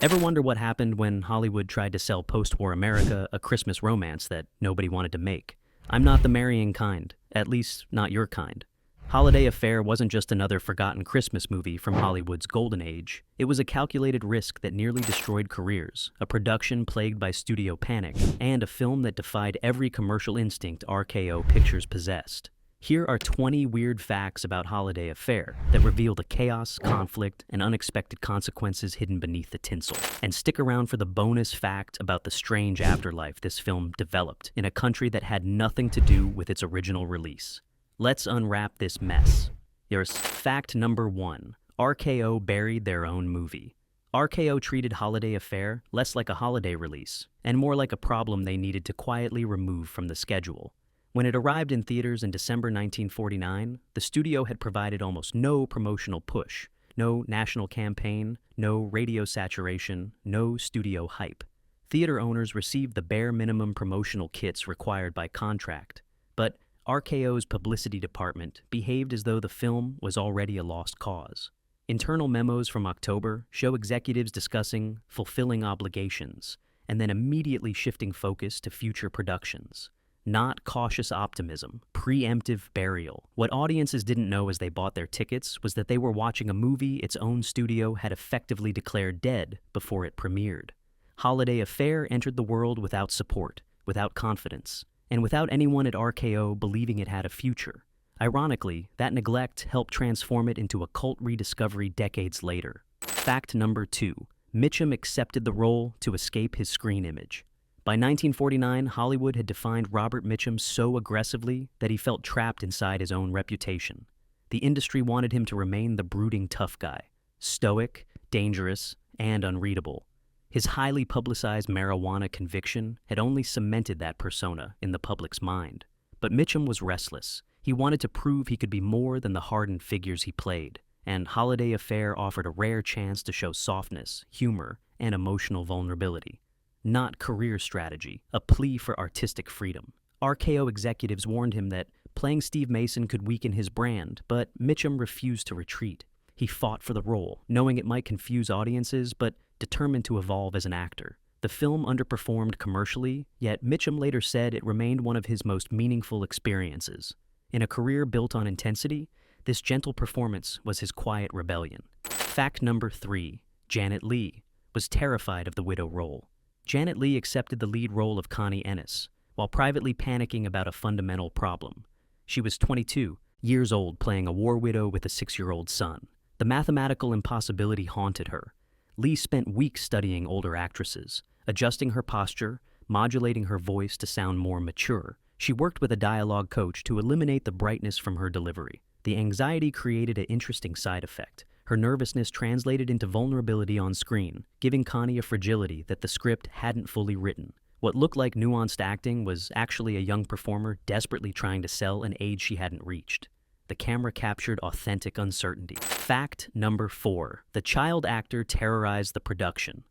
Ever wonder what happened when Hollywood tried to sell post-war America a Christmas romance that nobody wanted to make? I'm not the marrying kind, at least not your kind. Holiday Affair wasn't just another forgotten Christmas movie from Hollywood's golden age. It was a calculated risk that nearly destroyed careers, a production plagued by studio panic, and a film that defied every commercial instinct RKO Pictures possessed. Here are 20 weird facts about Holiday Affair that reveal the chaos, conflict, and unexpected consequences hidden beneath the tinsel. And stick around for the bonus fact about the strange afterlife this film developed in a country that had nothing to do with its original release. Let's unwrap this mess. Here's fact number 1. RKO buried their own movie. RKO treated Holiday Affair less like a holiday release, and more like a problem they needed to quietly remove from the schedule. When it arrived in theaters in December 1949, the studio had provided almost no promotional push, no national campaign, no radio saturation, no studio hype. Theater owners received the bare minimum promotional kits required by contract, but RKO's publicity department behaved as though the film was already a lost cause. Internal memos from October show executives discussing fulfilling obligations, and then immediately shifting focus to future productions. Not cautious optimism, preemptive burial. What audiences didn't know as they bought their tickets was that they were watching a movie its own studio had effectively declared dead before it premiered. Holiday Affair entered the world without support, without confidence, and without anyone at RKO believing it had a future. Ironically, that neglect helped transform it into a cult rediscovery decades later. Fact number 2. Mitchum accepted the role to escape his screen image. By 1949, Hollywood had defined Robert Mitchum so aggressively that he felt trapped inside his own reputation. The industry wanted him to remain the brooding tough guy, stoic, dangerous, and unreadable. His highly publicized marijuana conviction had only cemented that persona in the public's mind. But Mitchum was restless. He wanted to prove he could be more than the hardened figures he played, and Holiday Affair offered a rare chance to show softness, humor, and emotional vulnerability. Not career strategy, a plea for artistic freedom. RKO executives warned him that playing Steve Mason could weaken his brand, but Mitchum refused to retreat. He fought for the role, knowing it might confuse audiences, but determined to evolve as an actor. The film underperformed commercially, yet Mitchum later said it remained one of his most meaningful experiences. In a career built on intensity, this gentle performance was his quiet rebellion. Fact number 3. Janet Leigh was terrified of the widow role. Janet Leigh accepted the lead role of Connie Ennis, while privately panicking about a fundamental problem. She was 22 years old, playing a war widow with a 6-year-old son. The mathematical impossibility haunted her. Leigh spent weeks studying older actresses, adjusting her posture, modulating her voice to sound more mature. She worked with a dialogue coach to eliminate the brightness from her delivery. The anxiety created an interesting side effect. Her nervousness translated into vulnerability on screen, giving Connie a fragility that the script hadn't fully written. What looked like nuanced acting was actually a young performer desperately trying to sell an age she hadn't reached. The camera captured authentic uncertainty. Fact number 4. The child actor terrorized the production.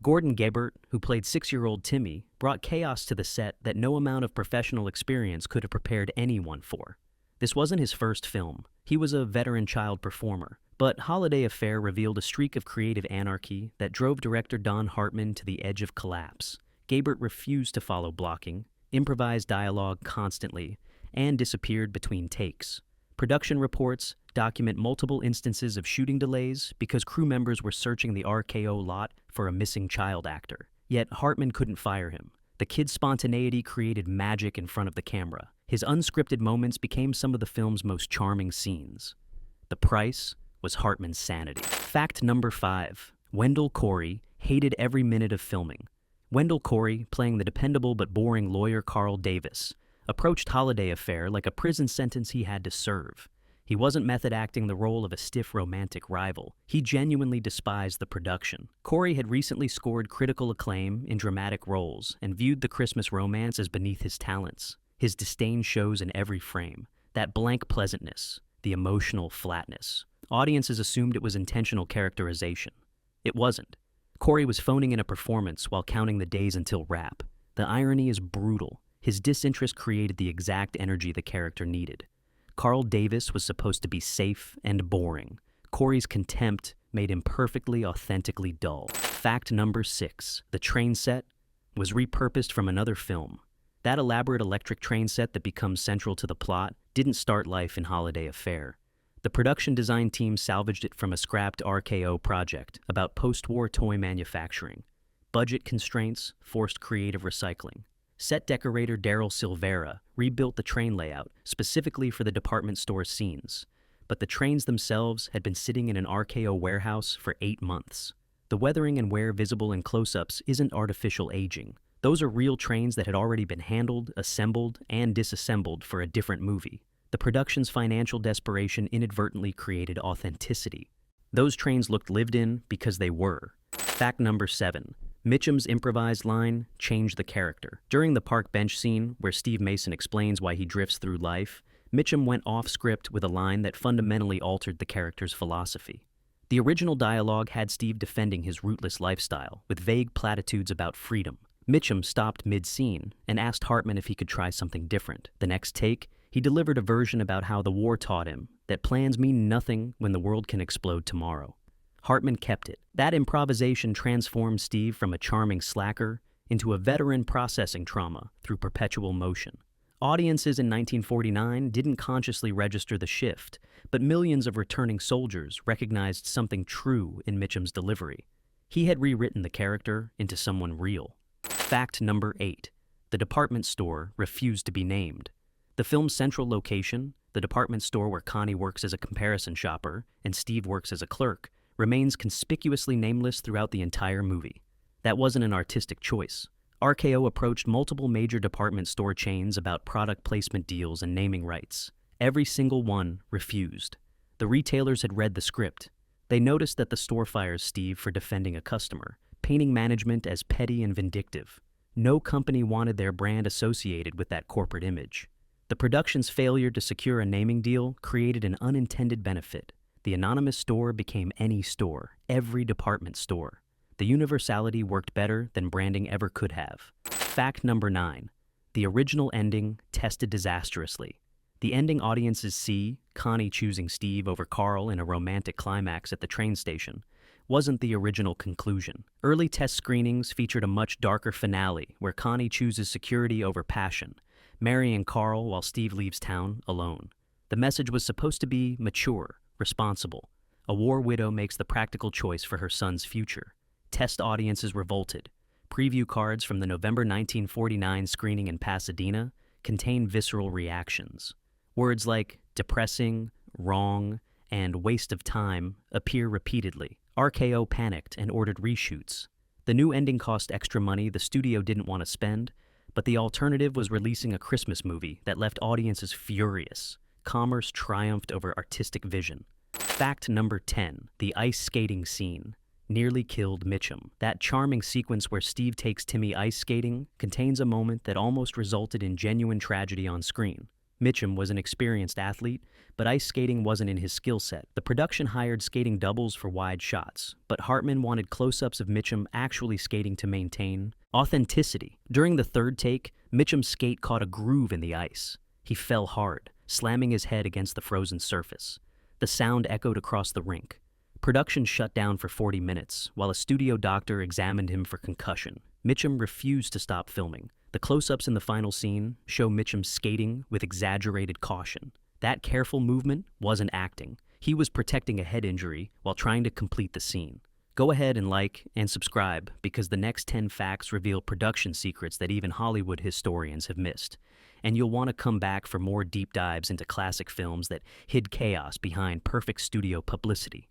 Gordon Gebert, who played 6-year-old Timmy, brought chaos to the set that no amount of professional experience could have prepared anyone for. This wasn't his first film. He was a veteran child performer. But Holiday Affair revealed a streak of creative anarchy that drove director Don Hartman to the edge of collapse. Gebert refused to follow blocking, improvised dialogue constantly, and disappeared between takes. Production reports document multiple instances of shooting delays because crew members were searching the RKO lot for a missing child actor. Yet Hartman couldn't fire him. The kid's spontaneity created magic in front of the camera. His unscripted moments became some of the film's most charming scenes. The price was Hartman's sanity. Fact number 5. Wendell Corey hated every minute of filming. Wendell Corey, playing the dependable but boring lawyer Carl Davis, approached Holiday Affair like a prison sentence he had to serve. He wasn't method acting the role of a stiff romantic rival. He genuinely despised the production. Corey had recently scored critical acclaim in dramatic roles and viewed the Christmas romance as beneath his talents. His disdain shows in every frame. That blank pleasantness, the emotional flatness. Audiences assumed it was intentional characterization. It wasn't. Corey was phoning in a performance while counting the days until wrap. The irony is brutal. His disinterest created the exact energy the character needed. Carl Davis was supposed to be safe and boring. Corey's contempt made him perfectly, authentically dull. Fact number 6. The train set was repurposed from another film. That elaborate electric train set that becomes central to the plot didn't start life in Holiday Affair. The production design team salvaged it from a scrapped RKO project about post-war toy manufacturing. Budget constraints forced creative recycling. Set decorator Daryl Silvera rebuilt the train layout specifically for the department store scenes, but the trains themselves had been sitting in an RKO warehouse for 8 months. The weathering and wear visible in close-ups isn't artificial aging. Those are real trains that had already been handled, assembled, and disassembled for a different movie. The production's financial desperation inadvertently created authenticity. Those trains looked lived in because they were. Fact number 7. Mitchum's improvised line changed the character. During the park bench scene, where Steve Mason explains why he drifts through life, Mitchum went off script with a line that fundamentally altered the character's philosophy. The original dialogue had Steve defending his rootless lifestyle, with vague platitudes about freedom. Mitchum stopped mid-scene and asked Hartman if he could try something different. The next take, he delivered a version about how the war taught him that plans mean nothing when the world can explode tomorrow. Hartman kept it. That improvisation transformed Steve from a charming slacker into a veteran processing trauma through perpetual motion. Audiences in 1949 didn't consciously register the shift, but millions of returning soldiers recognized something true in Mitchum's delivery. He had rewritten the character into someone real. Fact number 8. The department store refused to be named. The film's central location, the department store where Connie works as a comparison shopper and Steve works as a clerk, remains conspicuously nameless throughout the entire movie. That wasn't an artistic choice. RKO approached multiple major department store chains about product placement deals and naming rights. Every single one refused. The retailers had read the script. They noticed that the store fires Steve for defending a customer, painting management as petty and vindictive. No company wanted their brand associated with that corporate image. The production's failure to secure a naming deal created an unintended benefit. The anonymous store became any store, every department store. The universality worked better than branding ever could have. Fact number 9. The original ending tested disastrously. The ending audiences see, Connie choosing Steve over Carl in a romantic climax at the train station, wasn't the original conclusion. Early test screenings featured a much darker finale where Connie chooses security over passion, marrying Carl while Steve leaves town alone. The message was supposed to be mature, responsible. A war widow makes the practical choice for her son's future. Test audiences revolted. Preview cards from the November 1949 screening in Pasadena contain visceral reactions. Words like depressing, wrong, and waste of time appear repeatedly. RKO panicked and ordered reshoots. The new ending cost extra money the studio didn't want to spend, but the alternative was releasing a Christmas movie that left audiences furious. Commerce triumphed over artistic vision. Fact number 10. The ice skating scene nearly killed Mitchum. That charming sequence where Steve takes Timmy ice skating contains a moment that almost resulted in genuine tragedy on screen. Mitchum was an experienced athlete, but ice skating wasn't in his skill set. The production hired skating doubles for wide shots, but Hartman wanted close-ups of Mitchum actually skating to maintain authenticity. During the third take, Mitchum's skate caught a groove in the ice. He fell hard, slamming his head against the frozen surface. The sound echoed across the rink. Production shut down for 40 minutes, while a studio doctor examined him for concussion. Mitchum refused to stop filming. The close-ups in the final scene show Mitchum skating with exaggerated caution. That careful movement wasn't acting. He was protecting a head injury while trying to complete the scene. Go ahead and like and subscribe because the next 10 facts reveal production secrets that even Hollywood historians have missed. And you'll want to come back for more deep dives into classic films that hid chaos behind perfect studio publicity.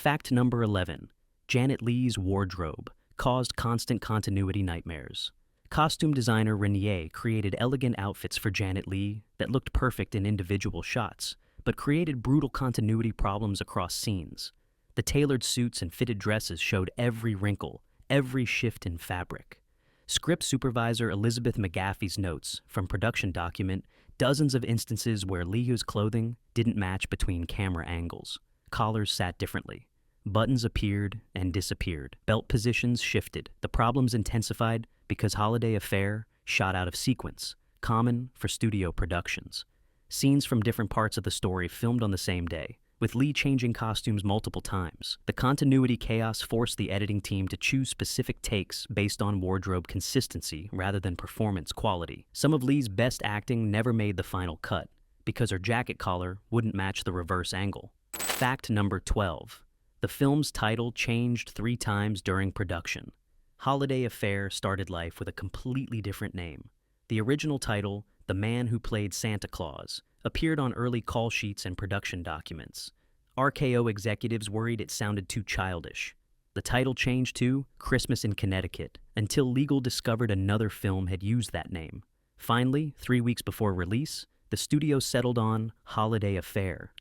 Fact number 11. Janet Leigh's wardrobe caused constant continuity nightmares. Costume designer Renier created elegant outfits for Janet Leigh that looked perfect in individual shots, but created brutal continuity problems across scenes. The tailored suits and fitted dresses showed every wrinkle, every shift in fabric. Script supervisor Elizabeth McGaffey's notes from production document dozens of instances where Leigh's clothing didn't match between camera angles. Collars sat differently. Buttons appeared and disappeared. Belt positions shifted. The problems intensified because Holiday Affair shot out of sequence, common for studio productions. Scenes from different parts of the story filmed on the same day. with Leigh changing costumes multiple times. The continuity chaos forced the editing team to choose specific takes based on wardrobe consistency rather than performance quality. Some of Leigh's best acting never made the final cut, because her jacket collar wouldn't match the reverse angle. Fact number 12. The film's title changed 3 times during production. Holiday Affair started life with a completely different name. The original title, The Man Who Played Santa Claus, appeared on early call sheets and production documents. RKO executives worried it sounded too childish. The title changed to Christmas in Connecticut, until legal discovered another film had used that name. Finally, 3 weeks before release, the studio settled on Holiday Affair.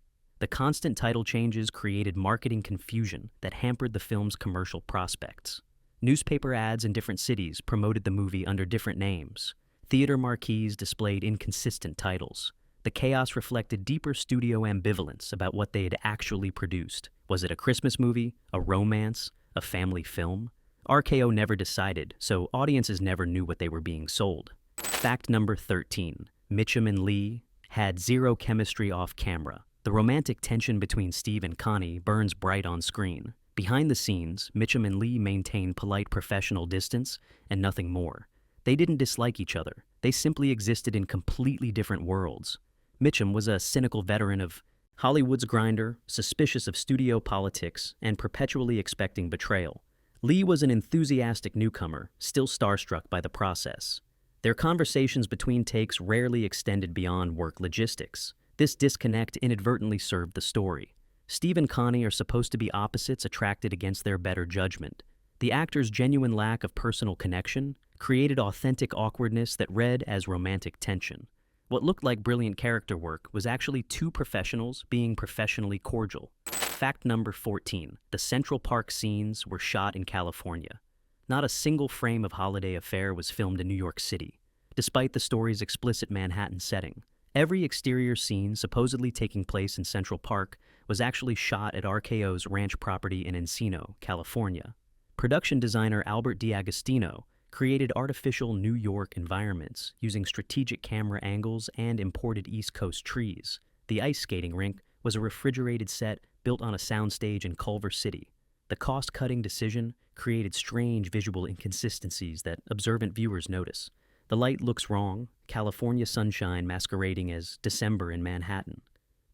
The constant title changes created marketing confusion that hampered the film's commercial prospects. Newspaper ads in different cities promoted the movie under different names. Theater marquees displayed inconsistent titles. The chaos reflected deeper studio ambivalence about what they had actually produced. Was it a Christmas movie, a romance, a family film? RKO never decided, so audiences never knew what they were being sold. Fact number 13. Mitchum and Leigh had zero chemistry off camera. The romantic tension between Steve and Connie burns bright on screen. Behind the scenes, Mitchum and Leigh maintained polite professional distance and nothing more. They didn't dislike each other. They simply existed in completely different worlds. Mitchum was a cynical veteran of Hollywood's grinder, suspicious of studio politics, and perpetually expecting betrayal. Leigh was an enthusiastic newcomer, still starstruck by the process. Their conversations between takes rarely extended beyond work logistics. This disconnect inadvertently served the story. Steve and Connie are supposed to be opposites attracted against their better judgment. The actors' genuine lack of personal connection created authentic awkwardness that read as romantic tension. What looked like brilliant character work was actually 2 professionals being professionally cordial. Fact number 14. The Central Park scenes were shot in California. Not a single frame of Holiday Affair was filmed in New York City, despite the story's explicit Manhattan setting. Every exterior scene supposedly taking place in Central Park was actually shot at RKO's ranch property in Encino, California. Production designer Albert D'Agostino created artificial New York environments using strategic camera angles and imported East Coast trees. The ice skating rink was a refrigerated set built on a soundstage in Culver City. The cost-cutting decision created strange visual inconsistencies that observant viewers notice. The light looks wrong, California sunshine masquerading as December in Manhattan.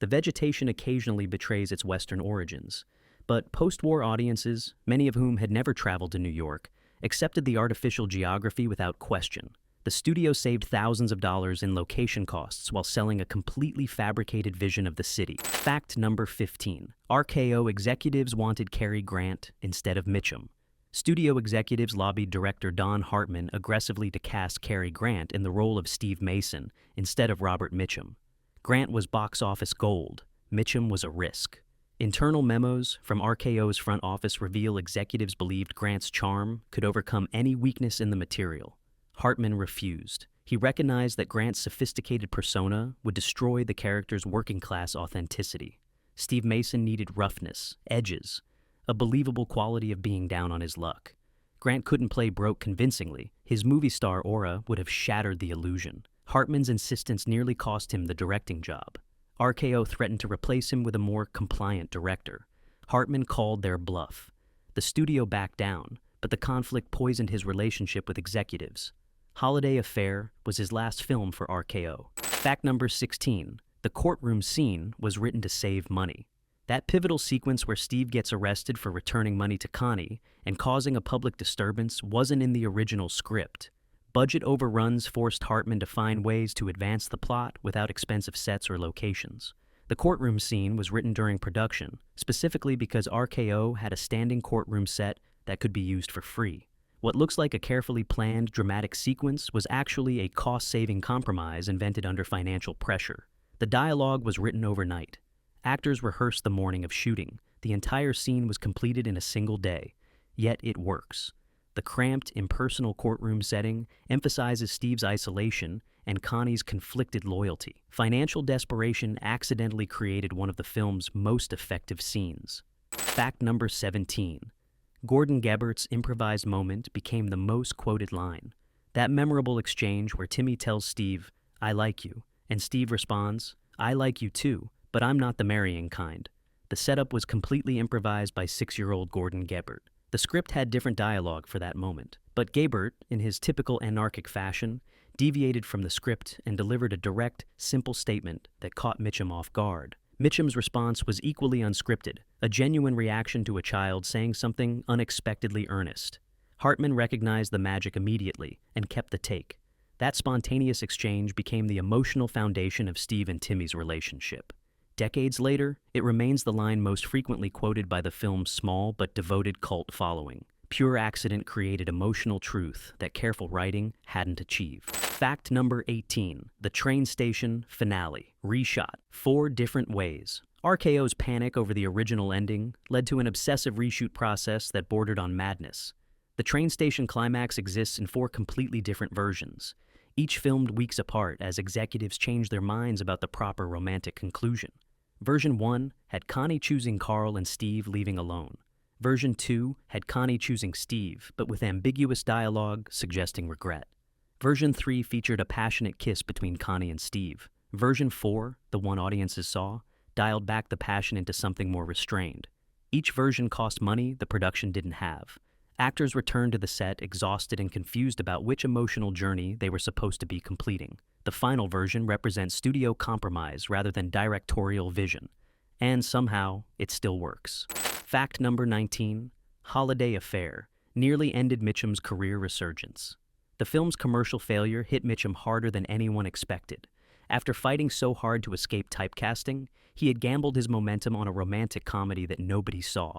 The vegetation occasionally betrays its Western origins, but post-war audiences, many of whom had never traveled to New York, accepted the artificial geography without question. The studio saved thousands of dollars in location costs while selling a completely fabricated vision of the city. Fact number 15. RKO executives wanted Cary Grant instead of Mitchum. Studio executives lobbied director Don Hartman aggressively to cast Cary Grant in the role of Steve Mason instead of Robert Mitchum. Grant was box office gold. Mitchum was a risk. Internal memos from RKO's front office reveal executives believed Grant's charm could overcome any weakness in the material. Hartman refused. He recognized that Grant's sophisticated persona would destroy the character's working-class authenticity. Steve Mason needed roughness, edges, a believable quality of being down on his luck. Grant couldn't play broke convincingly. His movie star aura would have shattered the illusion. Hartman's insistence nearly cost him the directing job. RKO threatened to replace him with a more compliant director. Hartman called their bluff. The studio backed down, but the conflict poisoned his relationship with executives. Holiday Affair was his last film for RKO. Fact number 16. The courtroom scene was written to save money. That pivotal sequence where Steve gets arrested for returning money to Connie and causing a public disturbance wasn't in the original script. Budget overruns forced Hartman to find ways to advance the plot without expensive sets or locations. The courtroom scene was written during production, specifically because RKO had a standing courtroom set that could be used for free. What looks like a carefully planned dramatic sequence was actually a cost-saving compromise invented under financial pressure. The dialogue was written overnight. Actors rehearsed the morning of shooting. The entire scene was completed in a single day. Yet it works. The cramped, impersonal courtroom setting emphasizes Steve's isolation and Connie's conflicted loyalty. Financial desperation accidentally created one of the film's most effective scenes. Fact number 17. Gordon Gebbert's improvised moment became the most quoted line. That memorable exchange where Timmy tells Steve, "I like you," and Steve responds, "I like you too, but I'm not the marrying kind," The setup was completely improvised by 6-year-old Gordon Gebert. The script had different dialogue for that moment, but Gebert, in his typical anarchic fashion, deviated from the script and delivered a direct, simple statement that caught Mitchum off guard. Mitchum's response was equally unscripted, a genuine reaction to a child saying something unexpectedly earnest. Hartman recognized the magic immediately and kept the take. That spontaneous exchange became the emotional foundation of Steve and Timmy's relationship. Decades later, it remains the line most frequently quoted by the film's small but devoted cult following. Pure accident created emotional truth that careful writing hadn't achieved. Fact number 18. The train station finale. Reshot 4 different ways. RKO's panic over the original ending led to an obsessive reshoot process that bordered on madness. The train station climax exists in 4 completely different versions, each filmed weeks apart as executives changed their minds about the proper romantic conclusion. Version 1 had Connie choosing Carl and Steve leaving alone. Version 2 had Connie choosing Steve, but with ambiguous dialogue suggesting regret. Version 3 featured a passionate kiss between Connie and Steve. Version 4, the one audiences saw, dialed back the passion into something more restrained. Each version cost money the production didn't have. Actors returned to the set exhausted and confused about which emotional journey they were supposed to be completing. The final version represents studio compromise rather than directorial vision. And somehow, it still works. Fact number 19. Holiday Affair nearly ended Mitchum's career resurgence. The film's commercial failure hit Mitchum harder than anyone expected. After fighting so hard to escape typecasting, he had gambled his momentum on a romantic comedy that nobody saw.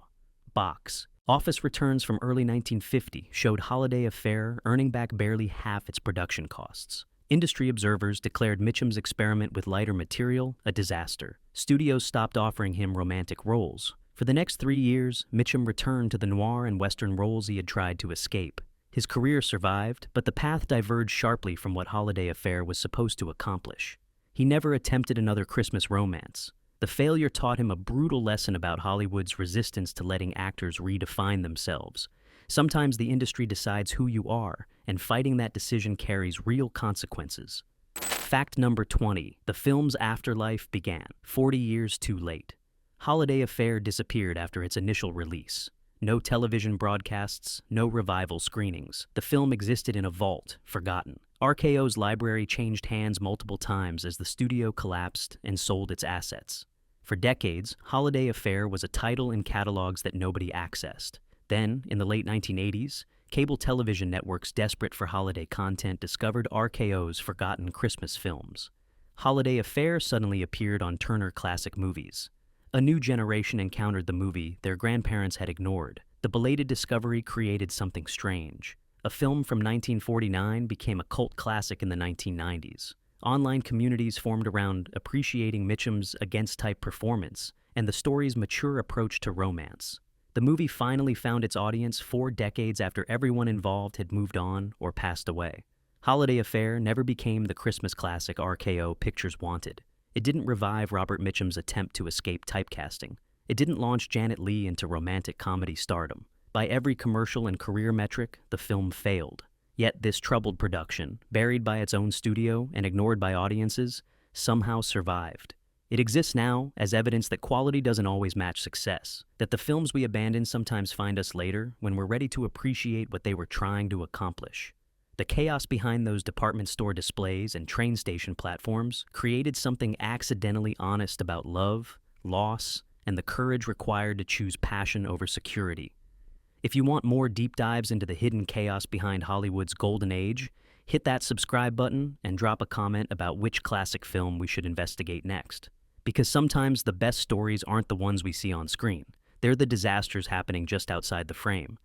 Box. Office returns from early 1950 showed Holiday Affair earning back barely half its production costs. Industry observers declared Mitchum's experiment with lighter material a disaster. Studios stopped offering him romantic roles. For the next 3 years, Mitchum returned to the noir and western roles he had tried to escape. His career survived, but the path diverged sharply from what Holiday Affair was supposed to accomplish. He never attempted another Christmas romance. The failure taught him a brutal lesson about Hollywood's resistance to letting actors redefine themselves. Sometimes the industry decides who you are, and fighting that decision carries real consequences. Fact number 20. The film's afterlife began 40 years too late. Holiday Affair disappeared after its initial release. No television broadcasts, no revival screenings. The film existed in a vault, forgotten. RKO's library changed hands multiple times as the studio collapsed and sold its assets. For decades, Holiday Affair was a title in catalogs that nobody accessed. Then, in the late 1980s, cable television networks desperate for holiday content discovered RKO's forgotten Christmas films. Holiday Affair suddenly appeared on Turner Classic Movies. A new generation encountered the movie their grandparents had ignored. The belated discovery created something strange. A film from 1949 became a cult classic in the 1990s. Online communities formed around appreciating Mitchum's against-type performance and the story's mature approach to romance. The movie finally found its audience 4 decades after everyone involved had moved on or passed away. Holiday Affair never became the Christmas classic RKO Pictures wanted. It didn't revive Robert Mitchum's attempt to escape typecasting. It didn't launch Janet Leigh into romantic comedy stardom. By every commercial and career metric, the film failed. Yet this troubled production, buried by its own studio and ignored by audiences, somehow survived. It exists now as evidence that quality doesn't always match success, that the films we abandon sometimes find us later when we're ready to appreciate what they were trying to accomplish. The chaos behind those department store displays and train station platforms created something accidentally honest about love, loss, and the courage required to choose passion over security. If you want more deep dives into the hidden chaos behind Hollywood's golden age, hit that subscribe button and drop a comment about which classic film we should investigate next. Because sometimes the best stories aren't the ones we see on screen. They're the disasters happening just outside the frame.